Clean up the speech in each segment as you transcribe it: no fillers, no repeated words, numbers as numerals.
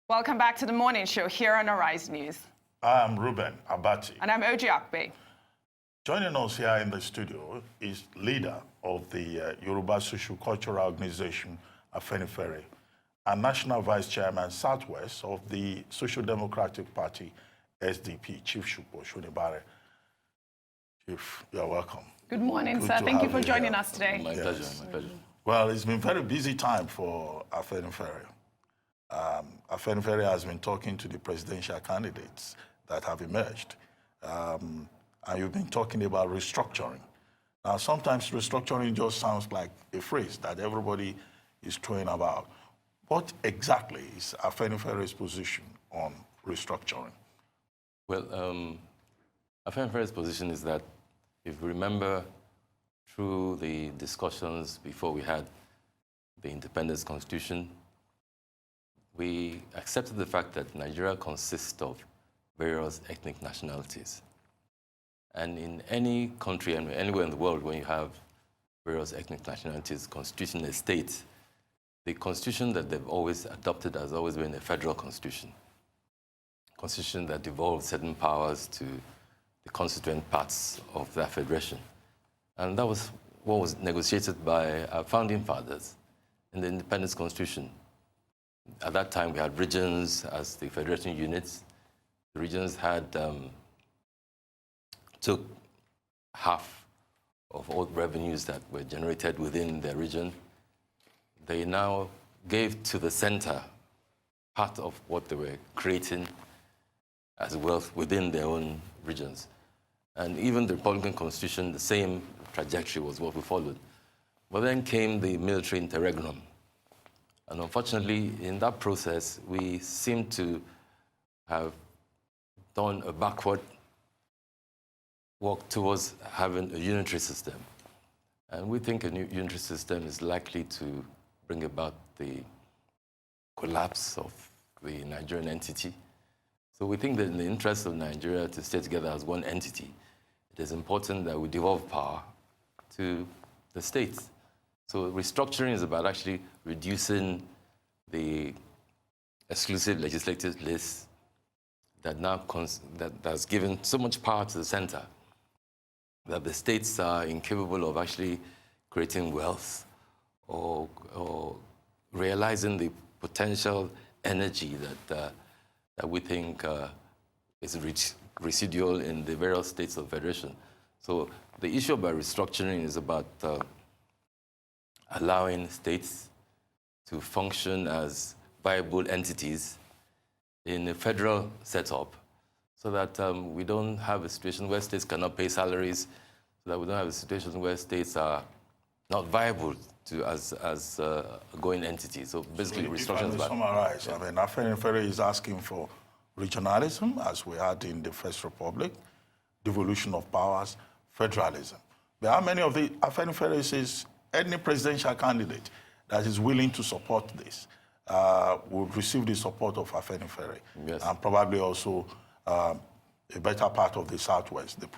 Welcome back to the morning show here on Arise News. I'm Ruben Abati. And I'm Oji Akbe. Joining us here in the studio is leader of the Yoruba socio-cultural organization, Afenifere, and National Vice Chairman Southwest of the Social Democratic Party, SDP, Chief Supo, Shonibare. Chief, you're welcome. Good morning, sir. Thank you for joining us today. My pleasure, my pleasure. Well, it's been a very busy time for Afenifere. Afenifere has been talking to the presidential candidates that have emerged. And you've been talking about restructuring. Now, sometimes restructuring just sounds like a phrase that everybody is throwing about. What exactly is Afenifere's position on restructuring? Well, Afenifere's position is that, if you remember, through the discussions before we had the Independence Constitution, we accepted the fact that Nigeria consists of various ethnic nationalities. And in any country and anywhere in the world, when you have various ethnic nationalities constituting a state, the constitution that they've always adopted has always been a federal constitution. Constitution that devolved certain powers to the constituent parts of that federation. And that was what was negotiated by our founding fathers in the Independence Constitution. At that time, we had regions as the federation units. The regions had took half of all revenues that were generated within their region. They now gave to the center part of what they were creating as wealth within their own regions. And even the Republican Constitution, the same trajectory was what we followed. But then came the military interregnum. And unfortunately, in that process, we seem to have done a backward walk towards having a unitary system. And we think a new unitary system is likely to bring about the collapse of the Nigerian entity. So we think that in the interest of Nigeria to stay together as one entity, it is important that we devolve power to the states. So restructuring is about actually reducing the exclusive legislative list that now that's given so much power to the center that the states are incapable of actually creating wealth or realizing the potential energy that we think is residual in the various states of federation. So the issue about restructuring is about allowing states to function as viable entities in a federal setup so that we don't have a situation where states cannot pay salaries, so that we don't have a situation where states are not viable to as a going entity. So basically, restructuring is about... Summarize, I mean, Afenifere is asking for regionalism, as we had in the First Republic, devolution of powers, federalism. But how many of the Afenifere says any presidential candidate that is willing to support this would receive the support of Afenifere, yes, and probably also a better part of the Southwest, the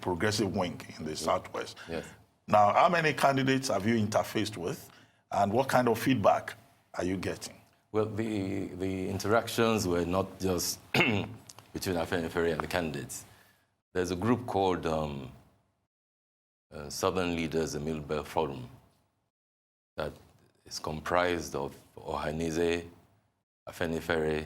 progressive wing in the Southwest. Yes. Now, how many candidates have you interfaced with, and what kind of feedback are you getting? Well, the interactions were not just between Afenifere and the candidates. There's a group called Southern Leaders Middle Belt Forum that is comprised of Ohaneze, Afenifere,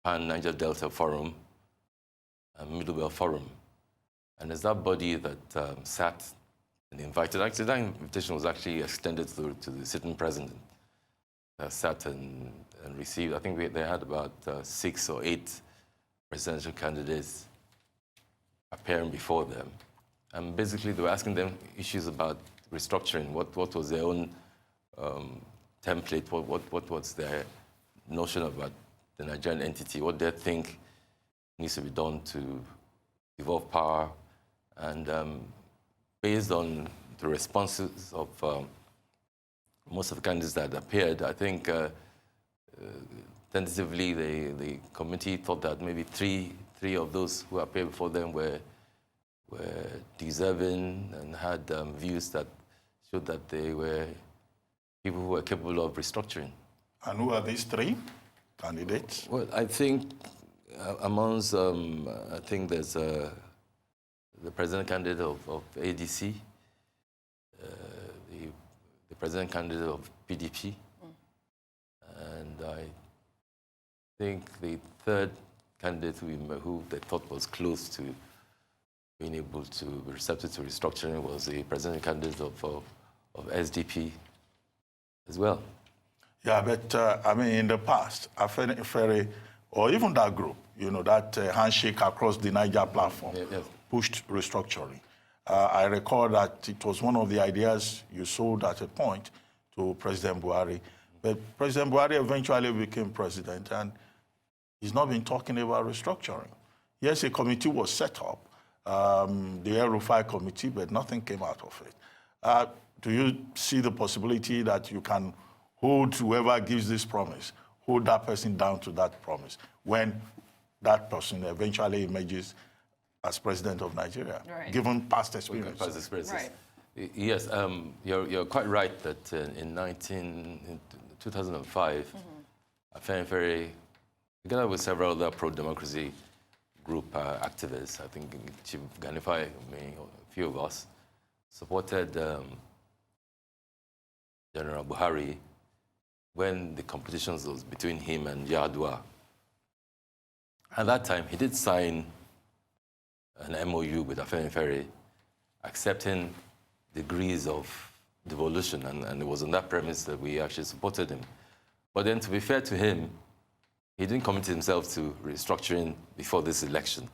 Pan-Niger Delta Forum, and Middle Belt Forum. And it's that body that sat and invited. Actually, that invitation was actually extended to the sitting president. Sat and received, I think they had about 6 or 8 presidential candidates appearing before them. And basically, they were asking them issues about restructuring. What was their own template? What was their notion about the Nigerian entity? What they think needs to be done to devolve power? And based on the responses of most of the candidates that appeared, I think tentatively the committee thought that maybe three of those who appeared before them were deserving and had views that showed that they were people who were capable of restructuring. And who are these three candidates? Well, I think amongst, I think there's the president candidate of ADC, the president candidate of PDP, and I think the third candidate who they thought was close to being able to be receptive to restructuring was the president candidate of SDP as well. Yeah, but I mean, in the past, Afenifere, or even that group, you know, that handshake across the Niger platform pushed restructuring. I recall that it was one of the ideas you sold at a point to President Buhari. But President Buhari eventually became president, and he's not been talking about restructuring. Yes, a committee was set up, the El-Rufai committee, but nothing came out of it. Do you see the possibility that you can hold whoever gives this promise, hold that person down to that promise when that person eventually emerges as president of Nigeria, given past experience? Past experiences. Right. Yes, you're quite right that in 2005, Afenifere, together with several other pro-democracy group activists, I think Chief Afenifere, a few of us, supported General Buhari when the competitions was between him and Yar'Adua. At that time, he did sign an MOU with Afenifere accepting degrees of devolution, and it was on that premise that we actually supported him. But then, to be fair to him, he didn't commit himself to restructuring before this election.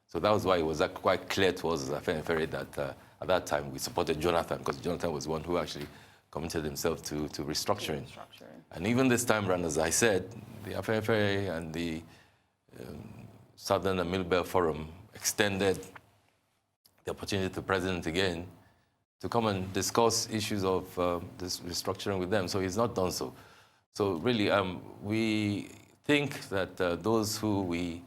So that was why it was quite clear to us as Afenifere that at that time we supported Jonathan, because Jonathan was one who actually committed himself to restructuring. And even this time around, as I said, the Afenifere and the Southern and Middle Belt Forum extended the opportunity to the president again to come and discuss issues of this restructuring with them. So he's not done so. So really, we think that those who we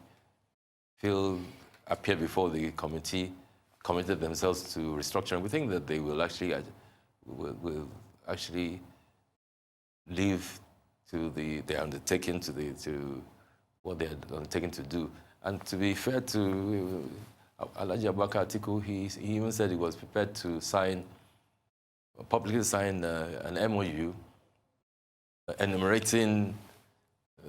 feel appeared before the committee committed themselves to restructuring, we think that they will actually leave to their undertaking, to what they had undertaken to do. And to be fair to Alhaji Abubakar Atiku, he even said he was prepared to publicly sign an MOU enumerating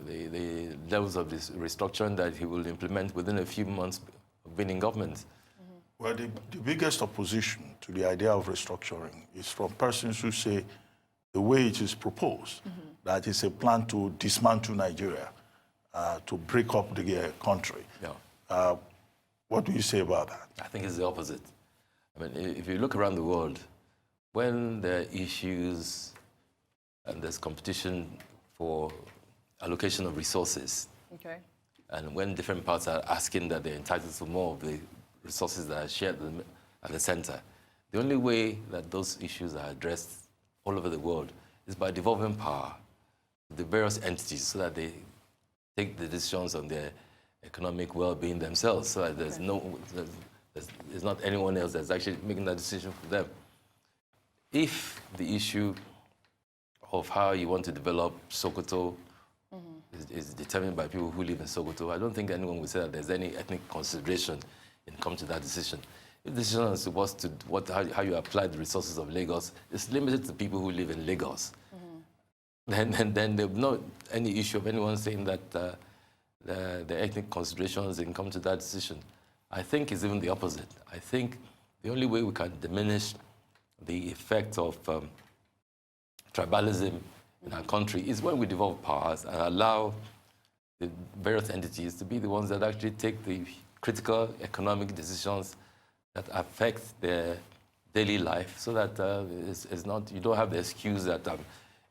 the levels of this restructuring that he will implement within a few months of being in government. Well, the biggest opposition to the idea of restructuring is from persons who say the way it is proposed, that it's a plan to dismantle Nigeria, to break up the country. Yeah. What do you say about that? I think it's the opposite. I mean, if you look around the world, when there are issues and there's competition for allocation of resources, and when different parts are asking that they're entitled to more of the resources that are shared at the center, the only way that those issues are addressed all over the world is by devolving power to the various entities so that they take the decisions on their economic well-being themselves, so that there's not anyone else that's actually making that decision for them. If the issue of how you want to develop Sokoto is determined by people who live in Sokoto, I don't think anyone would say that there's any ethnic consideration in coming to that decision. If the decision is how you apply the resources of Lagos is limited to people who live in Lagos, then there's not any issue of anyone saying that the ethnic considerations in coming to that decision. I think it's even the opposite. I think the only way we can diminish the effect of tribalism in our country is when we devolve powers and allow the various entities to be the ones that actually take the critical economic decisions that affect their daily life, so that you don't have the excuse that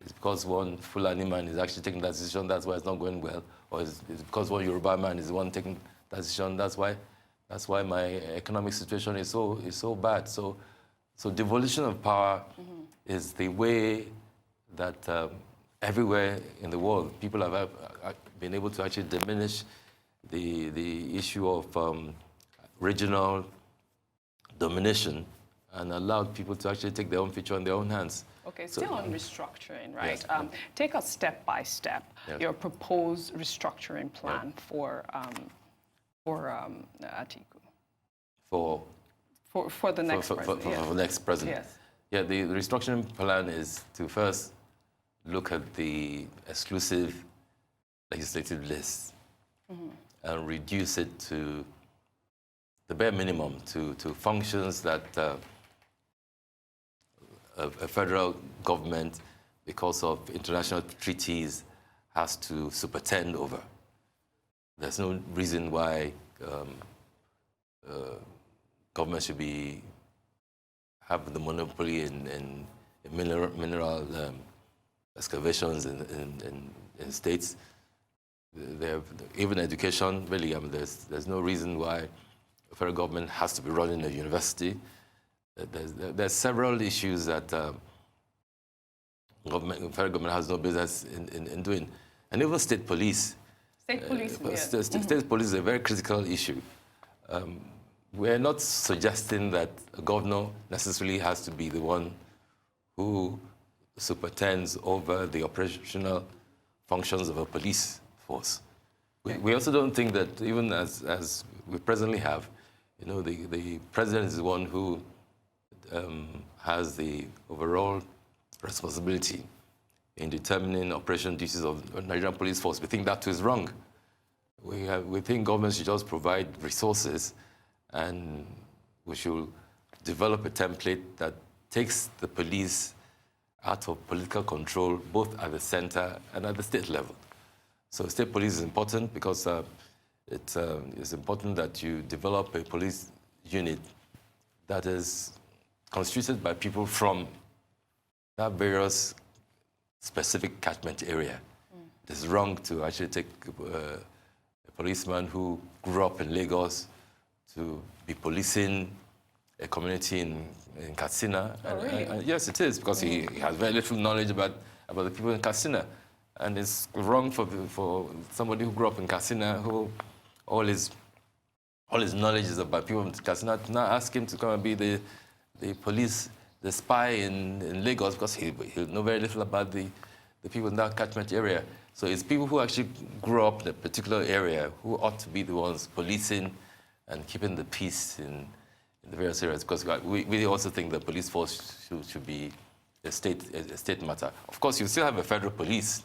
it's because one Fulani man is actually taking that decision, that's why it's not going well, or it's because one Yoruba man is the one taking that decision, that's why my economic situation is so bad. So devolution of power is the way that everywhere in the world people have been able to actually diminish the issue of regional domination and allowed people to actually take their own future in their own hands. Okay, still on restructuring, right? Yes. Take us step by step, Yes. your proposed restructuring plan for Atiku. For the next president. For the next president. Yes. Yeah, the restructuring plan is to first look at the exclusive legislative list and reduce it to the bare minimum, to functions that a federal government, because of international treaties, has to superintend over. There's no reason why government should have the monopoly in mineral excavations in states. They have, even education, really, I mean, there's no reason why the federal government has to be running a university. There's several issues that federal government has no business in doing. And even state police. State police, yes. State police is a very critical issue. We're not suggesting that a governor necessarily has to be the one who superintends over the operational functions of a police force. We also don't think that, even as we presently have, you know, the president is the one who has the overall responsibility in determining operation duties of the Nigerian police force. We think that too is wrong. We think government should just provide resources, and we should develop a template that takes the police out of political control, both at the center and at the state level. So state police is important because it's important that you develop a police unit that is constituted by people from that various specific catchment area. It is wrong to actually take a policeman who grew up in Lagos to be policing a community in Katsina. Oh, really? And yes, it is, because he has very little knowledge about the people in Katsina. And it's wrong for somebody who grew up in Katsina, who all his knowledge is about people in Katsina, to now ask him to come and be the police, the spy in Lagos, because he'll know very little about the people in that catchment area. So it's people who actually grew up in a particular area who ought to be the ones policing and keeping the peace in the various areas, because we also think the police force should be a state matter. Of course, you still have a federal police,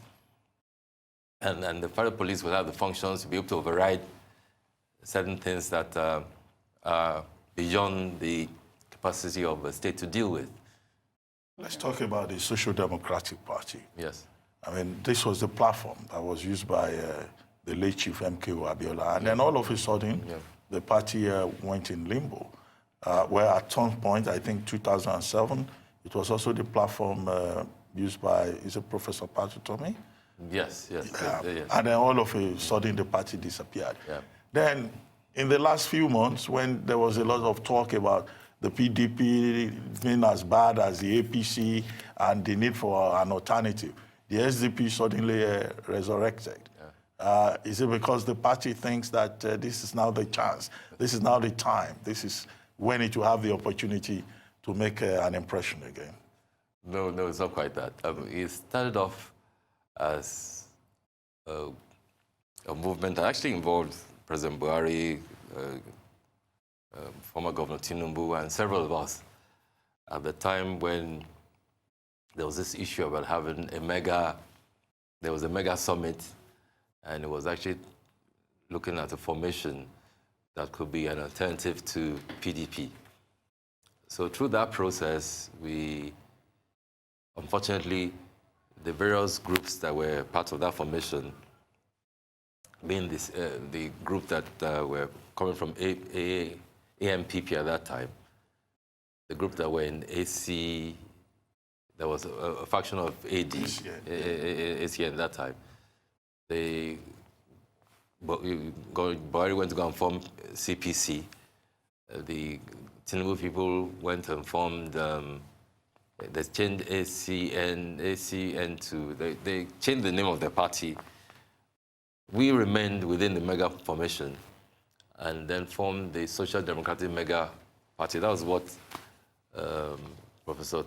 and the federal police will have the functions to be able to override certain things that are beyond the capacity of a state to deal with. Let's talk about the Social Democratic Party. Yes. I mean, this was the platform that was used by the late Chief MKO Abiola, and then all of a sudden, the party went in limbo, where at some point, I think 2007, it was also the platform used by, is it Professor Patutomi? Yes. And then all of a sudden, the party disappeared. Yeah. Then, in the last few months, when there was a lot of talk about the PDP being as bad as the APC and the need for an alternative, the SDP suddenly resurrected. Yeah. Is it because the party thinks that this is now the chance, this is now the time, this is when it will have the opportunity to make an impression again? No, it's not quite that. It started off as a movement that actually involved President Buhari, former Governor Tinubu, and several of us at the time when there was this issue about having there was a mega summit, and it was actually looking at a formation that could be an alternative to PDP. So through that process, unfortunately, the various groups that were part of that formation, being the group that were coming from AMPP at that time, the group that were in AC, there was a faction of AD, AC at that time. Buhari went to go and form CPC. The Tinubu people went and formed, they changed ACN to, they changed the name of their party. We remained within the mega formation and then formed the Social Democratic Mega Party. That was what Professor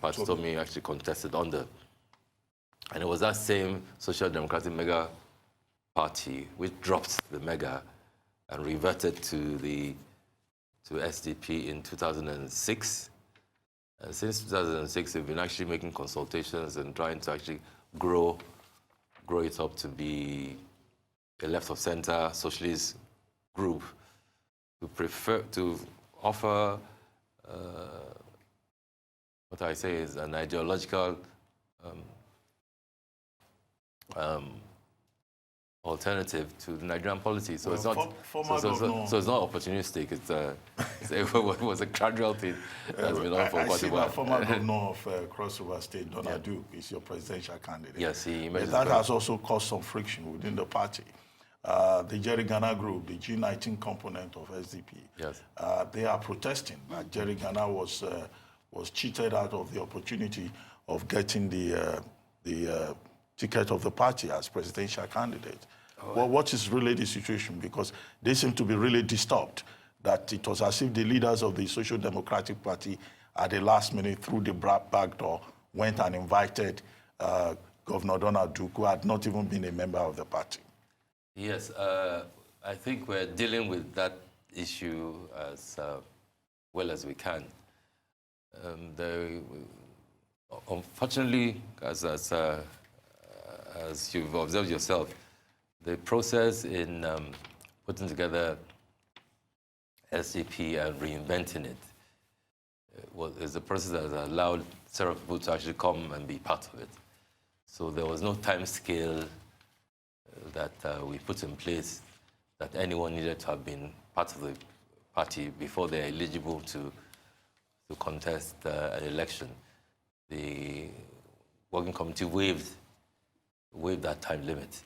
Pachtomi actually contested under. And it was that same Social Democratic Mega Party which dropped the Mega and reverted to SDP in 2006. And since 2006, we've been actually making consultations and trying to actually grow it up to be a left of center socialist group to offer what I say is an ideological alternative to the Nigerian policy. So, Well, it's not opportunistic. It was a gradual thing that's been on for quite a while. I see that former governor of Cross River State, Donald Duke, is your presidential candidate. Yes, he emerged. That has also caused some friction within the party. The Jerry Ghana group, the G19 component of SDP, yes. They are protesting that Jerry Ghana was cheated out of the opportunity of getting the ticket of the party as presidential candidate. Well, what is really the situation? Because they seem to be really disturbed that it was as if the leaders of the Social Democratic Party at the last minute through the back door went and invited Governor Donald Duke, who had not even been a member of the party. Yes, I think we're dealing with that issue as well as we can. Unfortunately, as you've observed yourself, the process in putting together SDP and reinventing it is a process that has allowed several people to actually come and be part of it. So there was no time scale that we put in place that anyone needed to have been part of the party before they're eligible to contest an election. The working committee waived that time limit.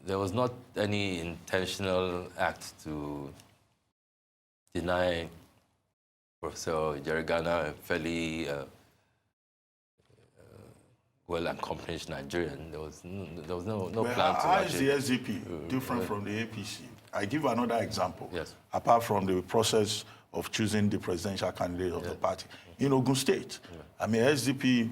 There was not any intentional act to deny Professor Jerry Ghana, a fairly well-accomplished Nigerian. There was no plan to how actually... How is the SDP different from the APC? I give another example. Yes. Apart from the process of choosing the presidential candidate of the party. In Ogun State, I mean, SDP,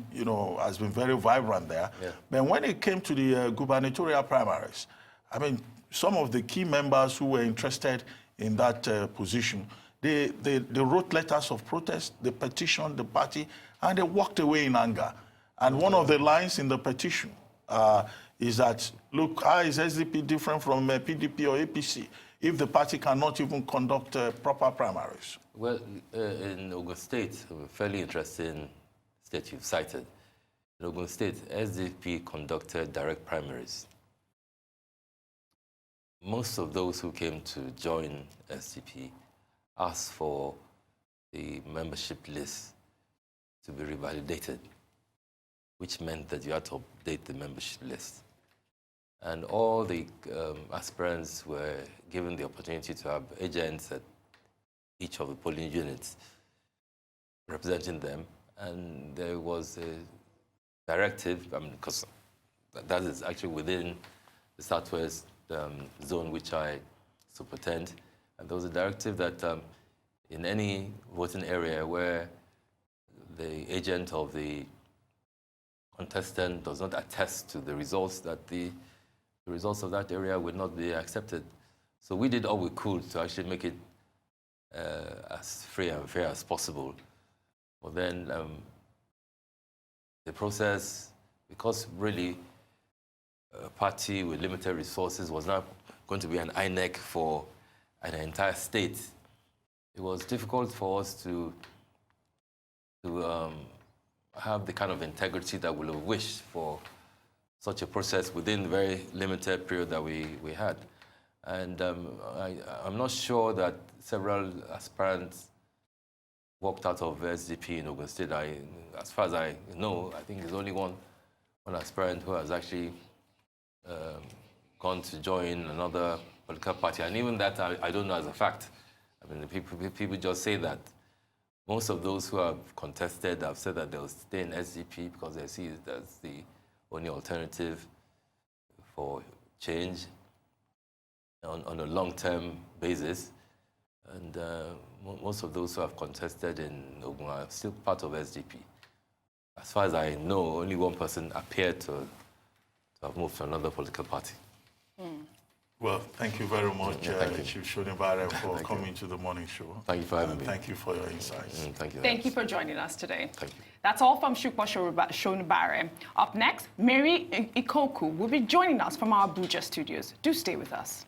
has been very vibrant there. Yeah. But when it came to the gubernatorial primaries, I mean, some of the key members who were interested in that position, they wrote letters of protest, they petitioned the party, and they walked away in anger. And one of the lines in the petition is that, look, how is SDP different from PDP or APC if the party cannot even conduct proper primaries? Well, in Ogun State, a fairly interesting state you've cited. In Ogun State, SDP conducted direct primaries. Most of those who came to join SDP asked for the membership list to be revalidated, which meant that you had to update the membership list. And all the aspirants were given the opportunity to have agents at each of the polling units representing them. And there was a directive, because that is actually within the Southwest zone which I superintend. And there was a directive that in any voting area where the agent of the contestant does not attest to the results, that the results of that area would not be accepted. So we did all we could to actually make it as free and fair as possible. But then the process, because really a party with limited resources was not going to be an INEC for an entire state, it was difficult for us to have the kind of integrity that we would have wished for such a process within the very limited period that we had. And I'm not sure that several aspirants walked out of SDP in Ogun State. As far as I know, I think there's only one aspirant who has actually gone to join another political party. And even that, I don't know as a fact. I mean, people just say that. Most of those who have contested have said that they'll stay in SDP because they see it as the only alternative for change on a long-term basis. And most of those who have contested in Ogun are still part of SDP. As far as I know, only one person appeared to have moved to another political party. Well, thank you very much, thank you. Chief Shonibare, for coming to the morning show. Thank you for having me. Thank you for your insights. Thank you. Thank you for joining us today. Thank you. That's all from Supo Shonibare. Up next, Mary Ikoku will be joining us from our Abuja studios. Do stay with us.